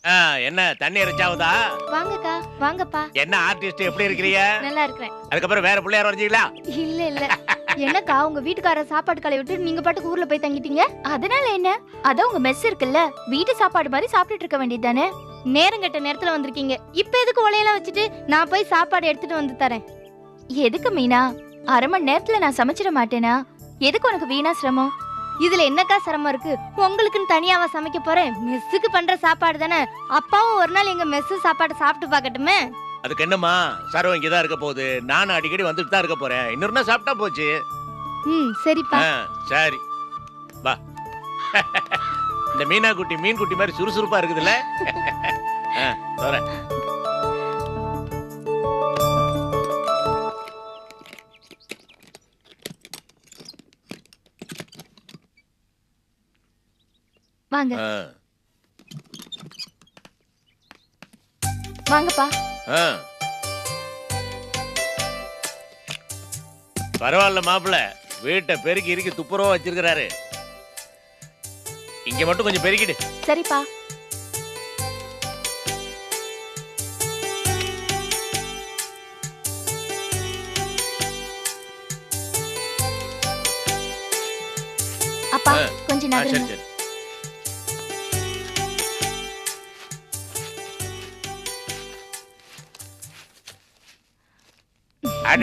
என்ன தண்ணி இறைச்சாவுதா? வாங்கக்கா வாங்கப்பா. என்ன ஆர்டிஸ்ட் எப்படி இருக்கிறீங்க? நல்லா இருக்கிறேன். அதுக்கப்புறம் வேற பிள்ளையார் வரைஞ்சீங்களா? இல்ல இல்ல. என்னக்கா உங்க வீட்டுக்காரர் சாப்பாடு கலை விட்டு நீங்க பாட்டுக்கு ஊர்ல போய் தங்கிட்டீங்க? அதனால என்ன? அதான் உங்க மெஸ் இருக்குல்ல, வீட்டு சாப்பாடு மாதிரி சாப்பிட்டுட்டு இருக்க வேண்டியதானே. நேரம் கெட்ட நேரத்துல வந்திருக்கீங்க. இப்ப எதுக்கு ஒலையெல்லாம் வச்சுட்டு நான் போய் சாப்பாடு எடுத்துட்டு வந்து தரேன். எதுக்கு மீனா? அரை மணி நேரத்துல நான் சமைச்சிட மாட்டேனா? எதுக்கு உனக்கு வீணா சிரமம்? இதுல என்னக்கா சிரமம் இருக்கு? உங்களுக்குன்னு தனியாவா சமைக்க போறேன்? மெஸ்ஸுக்கு பண்ற சாப்பாடு தானே. அப்பாவும் ஒரு நாள் எங்க மெஸ் சாப்பாடு சாப்பிட்டு பாக்கட்டுமே. அதுக்கு என்னம்மா, சரவம் இங்கதான் இருக்க போகுது. நானும் அடிக்கடி வந்துட்டு தான் இருக்க போறேன். இன்னொரு சாப்பிட்டா போச்சு. சரிப்பா. சரி வா. இந்த மீனா குட்டி மீன் குட்டி மாதிரி சுறுசுறுப்பா இருக்குதுல்ல. வரேன். வாங்க வாங்கப்பா. பரவாயில்ல மாப்பிள்ள, வீட்டை பெருக்கி இறுக்கி துப்புரவா வச்சிருக்கிறாரு. இங்க மட்டும் கொஞ்சம் பெருக்கிடு. சரிப்பா. அப்பா கொஞ்சம் நகருங்க. சரி.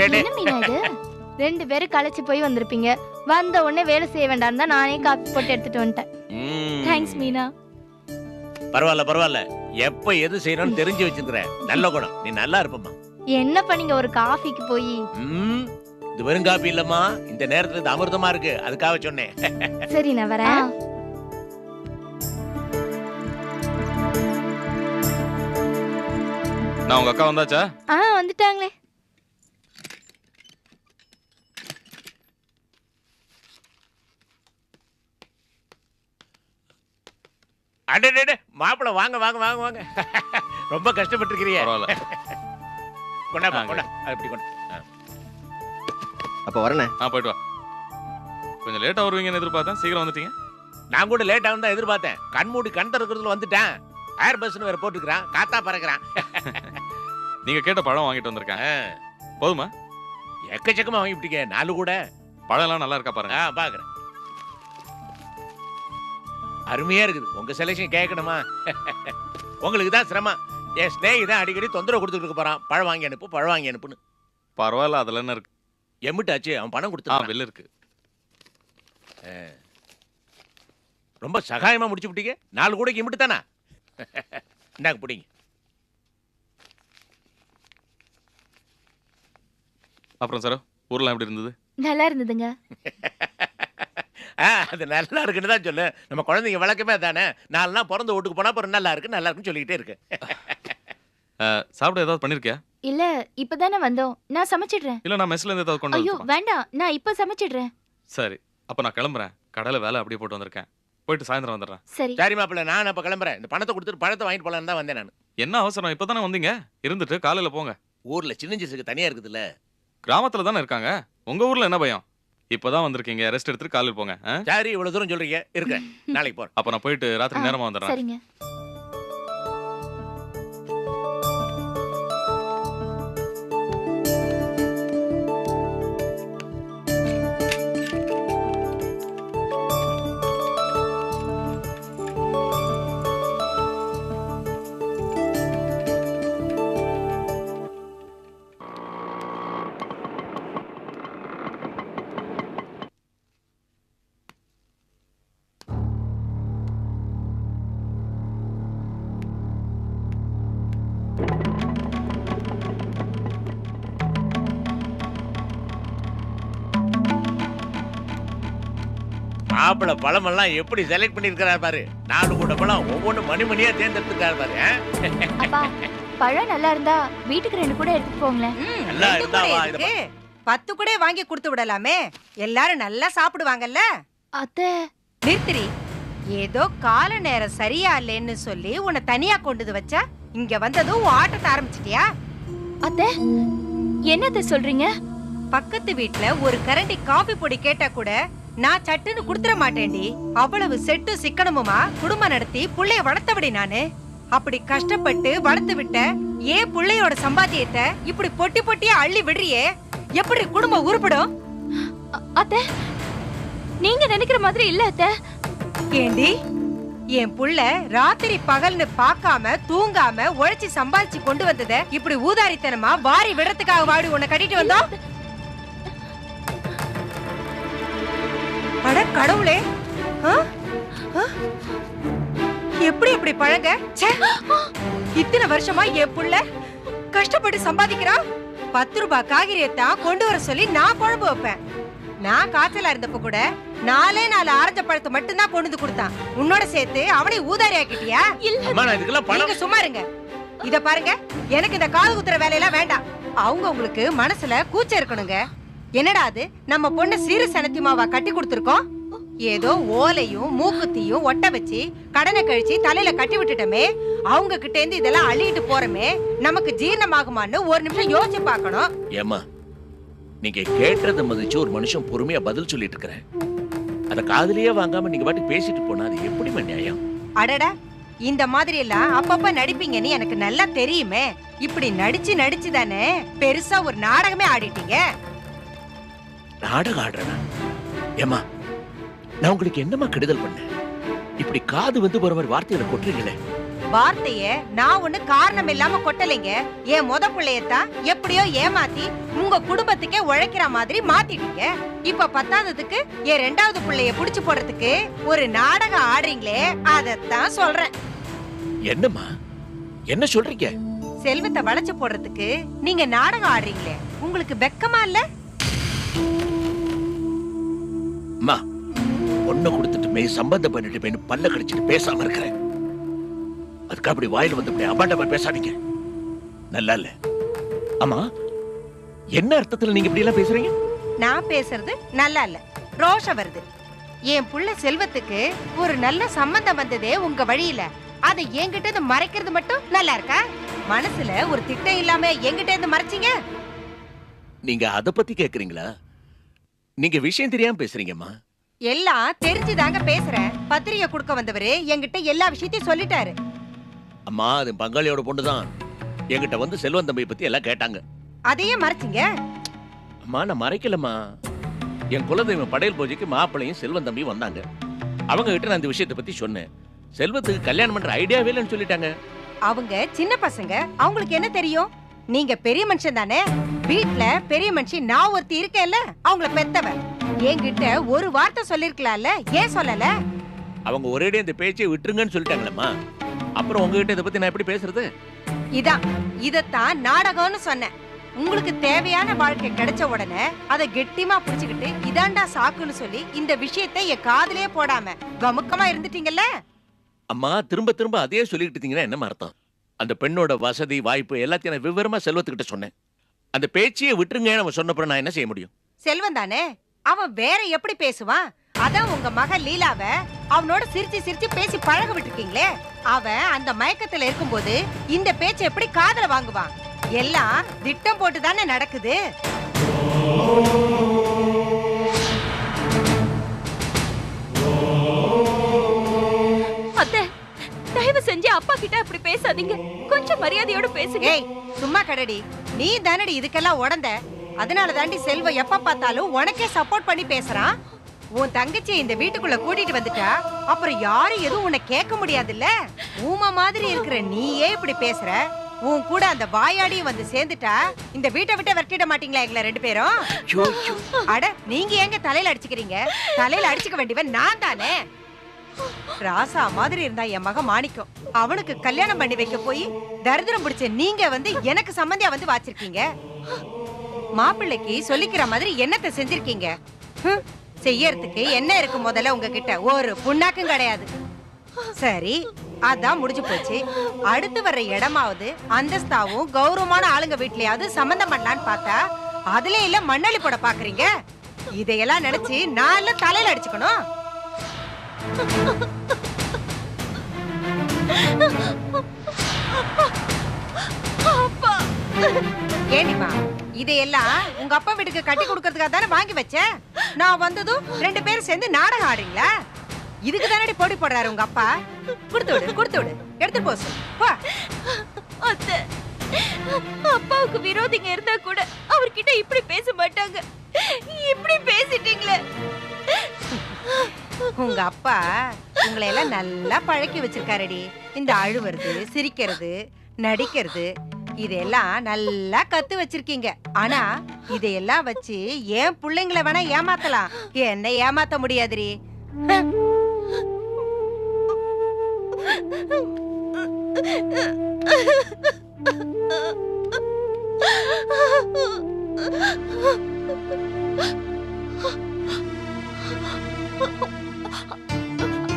என்ன மீனா இது? ரெண்டு பேரும் களைச்சு போய் வந்திருப்பீங்க. வந்த உடனே வேலை செய்ய வேண்டாம் தான் நானே காப்பி போட்டு எடுத்துட்டு வந்துட்டேன். தேங்க்ஸ் மீனா. பரவாயில்ல. எப்ப எது செய்யணும்னு தெரிஞ்சு வச்சிருக்கிறேன். நல்ல குணம். நீ நல்லா இருப்பமா. என்ன பண்ணீங்க ஒரு காஃபிக்கு போய்? இது வெறும் காபி இல்லம்மா, இந்த நேரத்துல இது அமிர்தமா இருக்கு. அதுக்காக சொன்னேன். சரி நான் வரேன். நான் உங்க அக்கா வந்தாச்சா? வந்துட்டாங்களே. அடடே மாப்பிள்ள, வாங்க வாங்க வாங்க வாங்க. ரொம்ப கஷ்டப்பட்டு இருக்கிறீங்க. பரவாயில்ல. கொண்டா கொண்டா, அப்படி கொண்டா. அப்ப வரனே. போயிட்டு வா. கொஞ்சம் லேட்டா வருவீங்கன்னு எதிர்பார்த்தேன், சீக்கிரம் வந்துட்டீங்க. நான் கூட லேட் ஆகும் தான் எதிர்பார்த்தேன். கண்மூடி கண் திறக்கிறதுல வந்துட்டேன். ஏர் பஸ்னு வேற போட்டுக்கிறான், காத்தா பறக்கிறான். நீங்க கேட்ட பழம் வாங்கிட்டு வந்திருக்கேன். போதுமா? எக்கச்சக்கமா வாங்கிவிட்டீங்க. 4 கூட. பழம் எல்லாம் நல்லா இருக்கா பாருங்க. பாக்குறேன். அருமையா இருக்குது. உங்க செலக்ஷன் கேட்கணுமா? உங்களுக்கு தான் சிரமம். என் ஸ்நேகிதான் அடிக்கடி தொந்தரவு கொடுத்துட்டு இருக்க போறான். பழம் வாங்கி அனுப்புன்னு. பரவாயில்ல, அதுல என்ன இருக்கு? எம்பிட்டாச்சு, அவன் பணம் கொடுத்து வெளில இருக்கு. ரொம்ப சகாயமா முடிச்சு விட்டீங்க. 4 கூடைக்கு எம்பிட்டு தானா? இந்தாங்க பிடிங்க. அப்புறம் சார், ஊர்லாம் எப்படி இருந்தது? நல்லா இருந்ததுங்க. அது நல்லா இருக்குன்னு தான் சொல்லு. நம்ம குழந்தைங்க வழக்கமே தானே. 4 நாள் பிறந்த வீட்டுக்கு போனா அப்புறம் நல்லா இருக்குன்னு சொல்லிக்கிட்டே இருக்கு. சாப்பிட ஏதாவது பண்ணிருக்கியா? இல்ல, இப்பதானே வந்தோம். நான் சமைச்சிடுறேன். இல்ல, நான் மெஸ்ல இருந்து ஏதாவது கொண்டு ஐயோ வேண்டாம், நான் இப்ப சமைச்சிடுறேன். சரி, அப்ப நான் கிளம்புறேன். கடையில வேலை அப்படியே போட்டு வந்திருக்கேன். போயிட்டு சாயந்தரம் வந்துடுறேன். சரி மாப்பிள்ள, நான் அப்ப கிளம்புறேன். இந்த பணத்தை கொடுத்துட்டு பழத்தை வாங்கிட்டு போலான்னு தான் வந்தேன் நான். என்ன அவசரம்? இப்பதானே வந்தீங்க, இருந்துட்டு காலையில போங்க. ஊர்ல சின்னஞ்சிசுக்கு தனியா இருக்குதுல்ல. கிராமத்துல தானே இருக்காங்க. உங்க ஊர்ல என்ன பயம்? இப்பதான் வந்திருக்கீங்க, ரெஸ்ட் எடுத்துட்டு காலையில போங்க. சரி, இவ்வளவு தூரம் சொல்றீங்க, இருக்கேன். நாளைக்கு போறேன். அப்ப நான் போயிட்டு ராத்திரி நேரமா வந்துடுறேன். சரிங்க. மாப்பிள பழமெல்லாம் எப்படி செலக்ட் பண்ணிருக்கிறார் பாரு. 4 கூட பழம் ஒவ்வொன்னு மணிமணியா தேர்ந்தெடுத்துருக்காரு பாரு. அப்பா, பழம் நல்லா இருந்தா வீட்டுக்கு 2 கூட எடுத்துட்டு போங்களேன். நல்லா இருந்தா வா. 10 கூட வாங்கி கொடுத்து விடலாமே. எல்லாரும் நல்லா சாப்பிடுவாங்கல்ல. அத்தை நிறுத்திரி. ஏதோ கால நேரம் சரியா இல்லைன்னு சொல்லி உன்னை தனியா கொண்டு வச்சா, இங்க வந்ததும் உன் ஆட்டத்தை ஆரம்பிச்சிட்டியா? அத்தை என்னத்த சொல்றீங்க? பக்கத்து வீட்ல ஒரு கரண்டி காபி பொடி கேட்டா கூட நான் சட்டுன்னு குடுத்துற மாட்டேன்டி. அவ்வளவு செட்டு சிக்கனமுமா குடும்பம் நடத்தி புள்ளைய வளர்த்தபடி நானு. அப்படி கஷ்டப்பட்டு வளர்த்து விட்ட ஏன் புள்ளையோட சம்பாத்தியத்தை இப்படி பொட்டி பொட்டியா அள்ளி விடுறியே, எப்படி குடும்பம் உருப்படும்? அத்தை, நீங்க நினைக்கிற மாதிரி இல்ல அத்தை. ஏண்டி, என் புள்ள ராத்திரி பகல்னு பார்க்காம தூங்காம உழைச்சி சம்பாதிச்சு கொண்டு வந்தத இப்படி ஊதாரித்தனமா வாரி விடுறதுக்காக வாடி உன்னை கட்டிட்டு வந்தோம்? அட கடவுளே, ஆ? ஆ? எப்படி இப்படி பழங்க? ச்சே! இத்தனை வருஷமா என் புள்ள கஷ்டப்பட்டு சம்பாதிக்கிறா. 10 ரூபாய் காய்கறியத்தான் கொண்டு வர சொல்லி நான் குழம்பு வைப்பேன். நான் காய்ச்சலா இருந்தப்ப கூட 4 ஆரஞ்ச பழத்தை மட்டும் தான் கொண்டு வந்து கொடுத்தான். உன்னோட சேர்த்து அவனை ஊதாரி ஆக்கிட்டியா? அம்மா நான் இதுக்கெல்லாம் நீங்க பணம் சும்மா இருங்க. இத பாருங்க, எனக்கு இந்த காது குத்துற வேலையெல்லாம் வேண்டாம். அவங்க உங்களுக்கு மனசுல கூச்சம் இருக்கணுங்க. என்னடா அது, நம்ம பொண்ணு சீரு சனத்தியமாவா கட்டி கொடுத்துருக்கோம்? ஏதோ ஓலையும் மூக்குத்தியும் ஒட்ட வச்சு கடனை கழிச்சு தலையில கட்டி விட்டுட்டோமே, அவங்க கிட்ட இருந்து இதெல்லாம் அள்ளிட்டு போறமே, நமக்கு ஜீரணமாகுமான்னு ஒரு நிமிஷம் யோசிச்சு பார்க்கணும். ஏம்மா நீங்க கேட்டதை மதிச்சு ஒரு மனுஷன் பொறுமையா பதில் சொல்லிட்டு இருக்கிறேன். அத காதுலயே வாங்காம நீங்க பாட்டு பேசிட்டு போனா அது எப்படி நியாயம்? அடடா, இந்த மாதிரி எல்லாம் அப்பப்ப நடிப்பீங்கன்னு எனக்கு நல்லா தெரியுமே. இப்படி நடிச்சு நடிச்சு தானே பெருசா ஒரு நாடகமே ஆடிட்டீங்க. நாடகம் ஆடுறேனா? ஏம்மா நான் உங்களுக்கு என்னமா கெடுதல் பண்ணேன்? இப்படி காது வந்து போற மாதிரி வார்த்தையில கொட்டுறீங்களே. வார்த்தைய நான் ஒண்ணு காரணம் இல்லாம கொட்டலைங்க. என் முத பிள்ளையத்தான் எப்படியோ ஏமாத்தி உங்க குடும்பத்துக்கே உழைக்கிற மாதிரி மாத்திட்டீங்க. இப்ப 10ஆவதுக்கு என் 2வது பிள்ளைய புடிச்சு போடுறதுக்கு ஒரு நாடகம் ஆடுறீங்களே, அதத்தான் சொல்றேன். என்னம்மா என்ன சொல்றீங்க? செல்வத்தை வளைச்சு போடுறதுக்கு நீங்க நாடகம் ஆடுறீங்களே, உங்களுக்கு வெக்கமா இல்ல? அம்மா பொண்ணை கொடுத்துட்டுமே சம்பந்தம் பண்ணிட்டுமேனு பல்ல கடிச்சிட்டு பேசாம இருக்கிறேன். அதுக்கு அப்படி வாயில் வந்து இப்படி அபாண்டமா பேசாதீங்க, நல்லா இல்ல. ஆமா என்ன அர்த்தத்துல நீங்க இப்படி எல்லாம் பேசுறீங்க? நான் பேசுறது நல்லா இல்ல, ரோஷம் வருது. என் புள்ள செல்வத்துக்கு ஒரு நல்ல சம்பந்தம் வந்ததே உங்க வழியில, அதை என்கிட்ட இருந்து மறைக்கிறது மட்டும் நல்லா இருக்கா? மனசுல ஒரு திட்டம் இல்லாம என்கிட்ட இருந்து மறைச்சீங்க. நீங்க அத பத்தி கேக்குறீங்களா? நீங்க விஷயம் தெரியாம பேசுறீங்கம்மா. எல்லாம் தெரிஞ்சுதாங்க பேசுறேன். பத்திரிகை கொடுக்க வந்தவரு என்கிட்ட எல்லா விஷயத்தையும் சொல்லிட்டாரு. அம்மா அது பங்காளியோட பொண்ணுதான் என்கிட்ட வந்து செல்வன் தம்பி பத்தி எல்லாம் கேட்டாங்க. அதையே மறைச்சிங்க. அம்மா நான் மறைக்கலம்மா. என் குலதெய்வம் படையல் பூஜைக்கு மாப்பிள்ளையும் செல்வன் தம்பி வந்தாங்க. அவங்க கிட்ட நான் இந்த விஷயத்தை பத்தி சொன்னேன். செல்வத்துக்கு கல்யாணம் பண்ற ஐடியாவே இல்லைன்னு சொல்லிட்டாங்க. அவங்க சின்ன பசங்க, அவங்களுக்கு என்ன தெரியும்? நீங்க பெரிய மனுஷன் தானே. வீட்ல பெரிய மனுஷன் நான் ஒருத்தி இருக்கேன்ல, அவங்கள பெத்தவ. என்கிட்ட ஒரு வார்த்தை சொல்லிருக்கலாம்ல, ஏன் சொல்லல? அவங்க ஒரேடியா இந்த பேச்சை விட்டுருங்கன்னு சொல்லிட்டாங்களேம்மா. அப்புறம் உங்ககிட்ட இதை பத்தி நான் எப்படி பேசுறது? இதத்தான் நாடகம்னு சொன்னேன். உங்களுக்கு தேவையான வாழ்க்கை கிடைச்ச உடனே அதை கெட்டிமா புடிச்சுக்கிட்டு இதாண்டா சாக்குன்னு சொல்லி இந்த விஷயத்தை என் காதுலயே போடாம கமுக்கமா இருந்துட்டீங்கல்ல. அம்மா திரும்ப திரும்ப அதே சொல்லிட்டு இருந்தீங்கன்னா என்ன அர்த்தம்? அந்த பெண்ணோட வசதி வாய்ப்பு எல்லாத்தையும் நான் விவரமா செல்வத்துக்கிட்ட சொன்னேன். அந்த பேச்சையே விட்டுருங்க நம்ம சொன்னப்பறம் நான் என்ன செய்ய முடியும்? செல்வன் தானே, அவன் வேற எப்படி பேசுவான்? அதான் உங்க மகன் லீலாவ அவனோட சிரிச்சு சிரிச்சு பேசி பழக விட்டுருக்கீங்களே. அவன் அந்த மயக்கத்துல இருக்கும்போது இந்த பேச்சை எப்படி காதுல வாங்குவான்? எல்லாம் திட்டம் போட்டு தானே நடக்குது. அத்தை, தயவு செஞ்சு அப்பா கிட்ட அப்படி பேசாதீங்க. கொஞ்சம் மரியாதையோட பேசுங்க. ஏய் சும்மா கடடி, நீ தானடி இதுக்கெல்லாம் உடந்த. அதனால தாண்டி செல்வம் எப்ப பார்த்தாலும் உனக்கே சப்போர்ட் பண்ணி பேசுறான். உன் தங்கச்சி இந்த வீட்டுக்குள்ள கூட்டிட்டு வந்துட்டா அப்புறம் யாரும் எதுவும் உன்னை கேட்க முடியாதுல்ல. ஊமா மாதிரி இருக்கிற நீயே இப்படி பேசுற. உன் கூட அந்த வாயாடியும் வந்து சேர்ந்துட்டா இந்த வீட்டை விட்டு விரட்டிட மாட்டீங்களா எங்களை 2 பேரும்? அட நீங்க ஏங்க தலையில அடிச்சுக்கிறீங்க? தலையில அடிச்சுக்க வேண்டியவன் நான் தானே. ராசா மாதிரி இருந்தா என் மகன் மாணிக்கம். அவனுக்கு கல்யாணம் பண்ணி வைக்க போய் தரித்திரம் பிடிச்ச நீங்க வந்து எனக்கு சம்பந்தியா வந்து வாச்சிருக்கீங்க. மாப்பிள்ளைக்கு சொல்லிக்கிற மாதிரி என்னத்தை செஞ்சிருக்கீங்க? செய்யறதுக்கு என்ன இருக்கு முதல்ல உங்ககிட்ட? ஒரு புண்ணாக்கும் கிடையாது. சரி அதான் முடிஞ்சு போச்சு. அடுத்து வர்ற இடமாவது அந்தஸ்தாவும் கௌரவமான ஆளுங்க வீட்லயாவது சம்பந்தம் பண்ணலான்னு பார்த்தா அதுல இல்ல மண்ணள்ளி போட பாக்குறீங்க. இதையெல்லாம் நினைச்சு நான் எல்லாம் தலையில அடிச்சுக்கணும். ஏனிமா இதையெல்லாம் உங்க அப்பா வீட்டுக்கு கட்டி கொடுக்கறதுக்காக தானே வாங்கி வச்சேன். நான் வந்ததும் 2 பேரும் சேர்ந்து நாடகம் ஆடுறீங்களா? இதுக்கு தானடி போட்டி போடுறாரு உங்க அப்பா. கொடுத்து விடு எடுத்து போ சொல்லு. போ. அத்தை, அப்பாவுக்கு விரோதிங்க இருந்தா கூட அவர்கிட்ட இப்படி பேச மாட்டாங்க. இப்படி பேசிட்டீங்களே. உங்க அப்பா உங்களை எல்லாம் நல்லா பழக்கி வச்சிருக்காருடி. இந்த அழுவுறது, சிரிக்கிறது, நடிக்கிறது இதெல்லாம் நல்லா கத்து வச்சிருக்கீங்க. ஆனா இதையெல்லாம் வச்சு ஏன் பிள்ளைங்களை வேணா ஏமாத்தலாம், என்ன ஏமாத்த முடியாதுடி.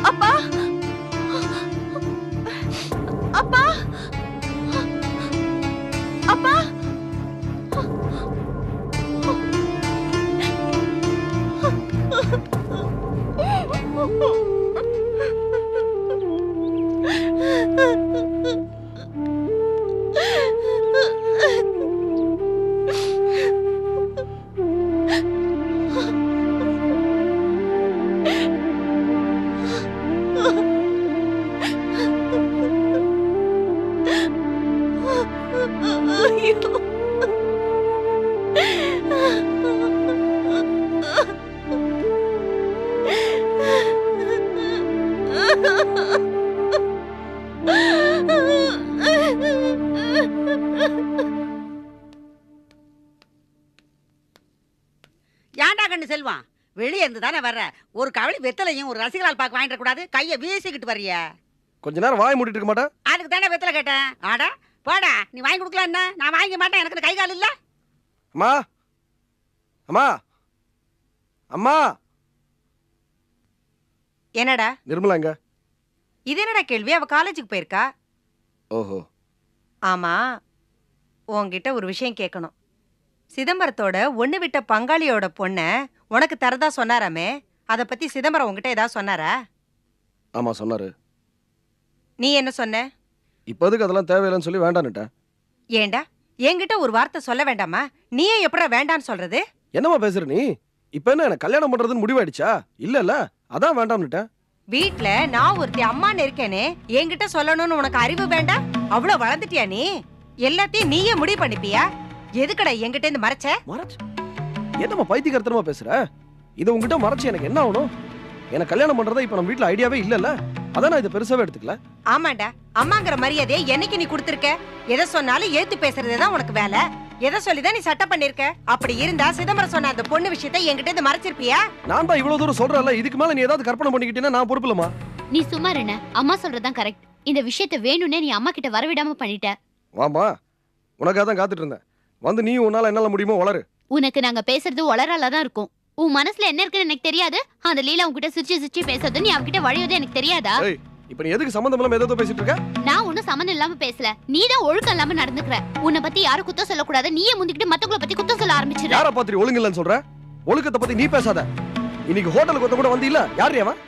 அப்பா, அப்பா, அப்பா. ஏன்டா கண்ணு செல்வான், வெளியே இருந்து தானே வர்ற, ஒரு கவளி வெத்தலையும் ஒரு ரசிகலால் பாக்கு வாங்கிட்டு கூடாது, கையை வீசிக்கிட்டு வர்றிய. கொஞ்ச நேரம் வாய் மூடிட்டு இருக்க மாட்டேன். அதுக்கு தானே வெத்தலை கேட்டேன். ஆடா போடா, நீ வாங்கி கொடுக்கல என்ன, நான் வாங்க மாட்டேன், எனக்கு கை கால் இல்ல. அம்மா அம்மா அம்மா. என்னடா நிர்மலா எங்க? இது என்னடா கேள்வி? அவ காலேஜுக்கு போயிருக்கா. ஓஹோ. ஆமா, உன்கிட்ட ஒரு விஷயம் கேட்கணும். சிதம்பரத்தோட ஒண்ணு விட்ட பங்காளியோட பொண்ண உனக்கு தரதா சொன்னாராமே, அத பத்தி சிதம்பரம் உன்கிட்ட ஏதாவது சொன்னாரா? ஆமா சொன்னாரு. நீ என்ன சொன்ன? இப்போதுக்கு அதெல்லாம் தேவையில்லைன்னு சொல்லி வேண்டான்னுட்டேன். ஏண்டா என்கிட்ட ஒரு வார்த்தை சொல்ல வேண்டாமா? நீயே எப்படா வேண்டான்னு சொல்றது? என்னம்மா பேசுற நீ? இப்ப என்ன எனக்கு கல்யாணம் பண்றதுன்னு முடிவாயிடுச்சா? இல்ல அதான் வேண்டாம்னுட்டேன். வீட்ல நான் ஒருத்தி அம்மான்னு இருக்கேனே, என்கிட்ட சொல்லணும்னு உனக்கு அறிவு வேண்டாம்? அவ்வளவு வளர்ந்துட்டியா நீ? எல்லாத்தையும் நீயே முடிவு பண்ணிப்பியா? எதுக்கடா என்கிட்ட இருந்து மறைச்ச? மறைச்சு? என்னம்மா பைத்தியக்காரத்தனமா பேசுற? இதை உங்ககிட்ட மறைச்சு எனக்கு என்ன ஆகணும்? எனக்கு கல்யாணம் பண்றதா இப்ப நம்ம வீட்டுல ஐடியாவே இல்லல்ல, அதான் நான் இதை பெருசாவே எடுத்துக்கல. ஆமாண்டா, அம்மாங்கிற மரியாதையை என்னைக்கு நீ கொடுத்திருக்க? எதை சொன்னாலும் ஏத்து பேசுறதுதான் உனக்கு வேலை. எதை சொல்லிதான் நீ சட்டம் பண்ணிருக்க? அப்படி இருந்தா சிதம்பரம் சொன்ன அந்த பொண்ணு விஷயத்தை என்கிட்ட இருந்து மறைச்சிருப்பியா? நான் தான் இவ்வளவு தூரம் சொல்றேன்ல, இதுக்கு மேல நீ ஏதாவது கற்பனை பண்ணிக்கிட்டீங்கன்னா நான் பொறுப்பு இல்லம்மா. நீ சும்மா என்ன, அம்மா சொல்றதுதான் கரெக்ட். இந்த விஷயத்தை வேணும்னே நீ அம்மா கிட்ட வரவிடாம பண்ணிட்ட. வாமா, உனக்காக தான் காத்துட்டு இருந்தேன். வந்து நீ உன்னால என்னால முடியுமோ வளரு. உனக்கு நாங்க பேசுறது வளராலதான் இருக்கும். உன் மனசுல என்ன இருக்குன்னு எனக்கு தெரியாது. அந்த லீலா உன்கிட்ட சிரிச்சு பேசுறது, நீ அவகிட்ட வழியுது எனக்கு தெரியாதா? இப்ப நீ எதுக்கு சம்பந்தம் இல்லாம ஏதோ பேசிட்டு இருக்க? நான் ஒன்னும் சம்மந்தம் இல்லாம பேசல, நீதான் ஒழுக்கம் இல்லாம நடந்துக்கிற. உன்னை பத்தி யாரும் குத்தம் சொல்லக்கூடாது, நீயே முந்திக்கிட்டு மத்தவங்கள பத்தி குத்தம் சொல்ல ஆரம்பிச்சிரு. யார பாத்திரி ஒழுங்கு இல்லன்னு சொல்ற? ஒழுக்கத்தை பத்தி நீ பேசாத. இன்னைக்கு ஹோட்டலுக்கு ஒருத்த கூட வந்து இல்ல, யாரு அவன்?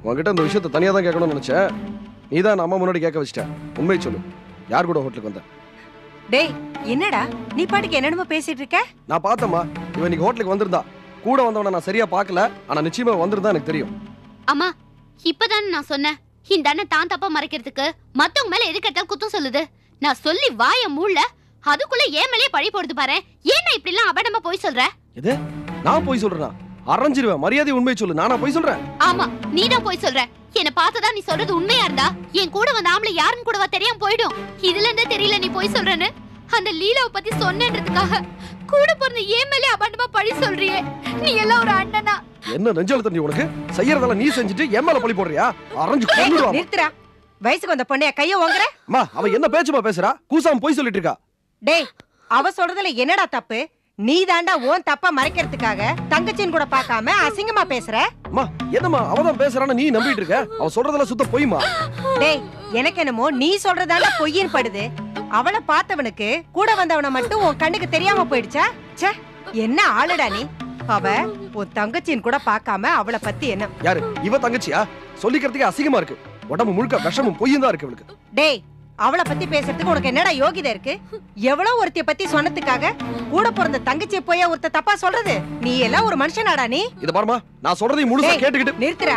உன்கிட்ட இந்த விஷயத்தை தனியா தான் கேட்கணும்னு நினைச்சேன். நீதான் அம்மா முன்னாடி கேட்க வச்சிட்ட. உண்மையை சொல்லு, யார் கூட ஹோட்டலுக்கு வந்த? டேய் என்னடா நீ பாட்டுக்கு என்னென்னமோ பேசிட்டு இருக்க? நான் பார்த்தம்மா, இவன் இன்னைக்கு ஹோட்டலுக்கு வந்திருந்தா. கூட வந்தவன நான் சரியா பார்க்கல, ஆனா நிச்சயமா வந்திருந்தா எனக்கு தெரியும். அம்மா, இப்பதானே நான் சொன்னேன், இந்த அண்ணன் தான் தப்பா மறைக்கிறதுக்கு மத்தவங்க மேல எதுக்கு எடுத்தாலும் குத்தம் சொல்லுது. நான் சொல்லி வாய மூடல, அதுக்குள்ள ஏன் மேலேயே பழி போடுது பாரு. ஏன்னா இப்படி எல்லாம் அபடமா போய் சொல்ற? எது? நான் போய் சொல்றேனா? அரைஞ்சிருவேன். மரியாதை உண்மையை சொல்லு, நானா போய் சொல்றேன்? ஆமா, நீதான் போய் சொல்ற. என்ன பார்த்ததா நீ சொல்றது உண்மையா இருந்தா என் கூட வந்த ஆம்பளை யாருன்னு கூடவா தெரியாம போயிடும். இதுல இருந்தே தெரியல நீ போய் சொல்றேன்னு. அந்த லீலாவை பத்தி சொன்னன்றதுக்காக கூட பிறந்த ஏன் மேலே அபாண்டமா பழி சொல்றியே. நீ எல்லாம் ஒரு அண்ணனா? என்ன நெஞ்சல நீ உனக்கு செய்யறதெல்லாம் நீ செஞ்சுட்டு என் மேல பழி போடுறியா? அரைஞ்சு கொன்னுடுவா. நிறுத்துடா, வயசுக்கு வந்த பொண்ணைய கைய ஓங்குற? அம்மா, அவ என்ன பேச்சுமா பேசுறா? கூசாம போய் சொல்லிட்டு இருக்கா. டேய், அவ சொல்றதுல என்னடா தப்பு? நீ தாண்டா ஓன் தப்பா மறைக்கிறதுக்காக தங்கச்சின் கூட பார்க்காம அசிங்கமா பேசுற. அம்மா, என்னம்மா அவதான் பேசுறான்னு நீ நம்பிட்டு இருக்க? அவ சொல்றதெல்லாம் சுத்த பொய்மா. டேய், எனக்கு என்னமோ நீ சொல்றதாண்டா பொய்யின் படுது. அவளை பார்த்தவனுக்கு கூட வந்தவனை மட்டும் உன் கண்ணுக்கு தெரியாம போயிடுச்சா? ச்சே, என்ன ஆளுடா நீ? அவ உன் தங்கச்சின் கூட பார்க்காம அவளை பத்தி என்ன? யாரு இவ? தங்கச்சியா? சொல்லிக்கிறதுக்கே அசிங்கமா இருக்கு. உடம்பு முழுக்க விஷமும் பொய்யும் தான் இருக்கு இவளுக்கு. டேய், அவளை பத்தி பேசுறதுக்கு உனக்கு என்னடா யோகிதை இருக்கு? எவ்வளவு ஒருத்திய பத்தி சொன்னதுக்காக கூட பிறந்த தங்கச்சியை போய் ஒருத்த தப்பா சொல்றது? நீ எல்லாம் ஒரு மனுஷனாடா நீ? இத பாருமா, நான் சொல்றதையும் முழுசா டேய், கேட்டுக்கிட்டு நிறுத்துறா.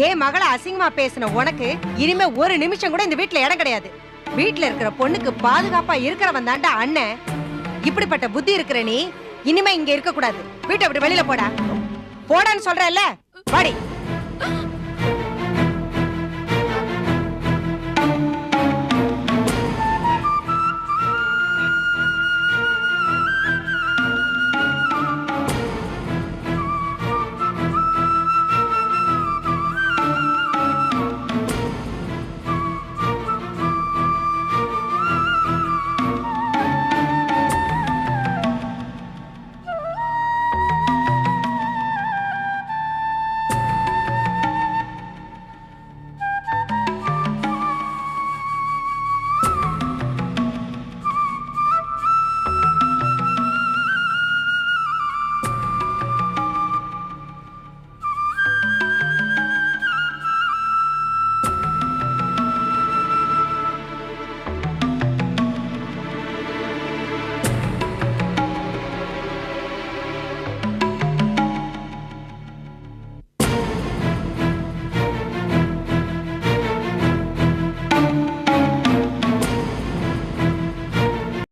ஏன் மகளை அசிங்கமா பேசின உனக்கு இனிமே ஒரு நிமிஷம் கூட இந்த வீட்ல இடம் கிடையாது. வீட்ல இருக்கிற பொண்ணுக்கு பாதுகாப்பா இருக்கிறவன் தாண்டா அண்ணன். இப்படிப்பட்ட புத்தி இருக்கிற நீ இனிமே இங்க இருக்க கூடாது. வீட்டை விட்டு வெளியில போடா. போடான்னு சொல்றேன்ல, வாடி.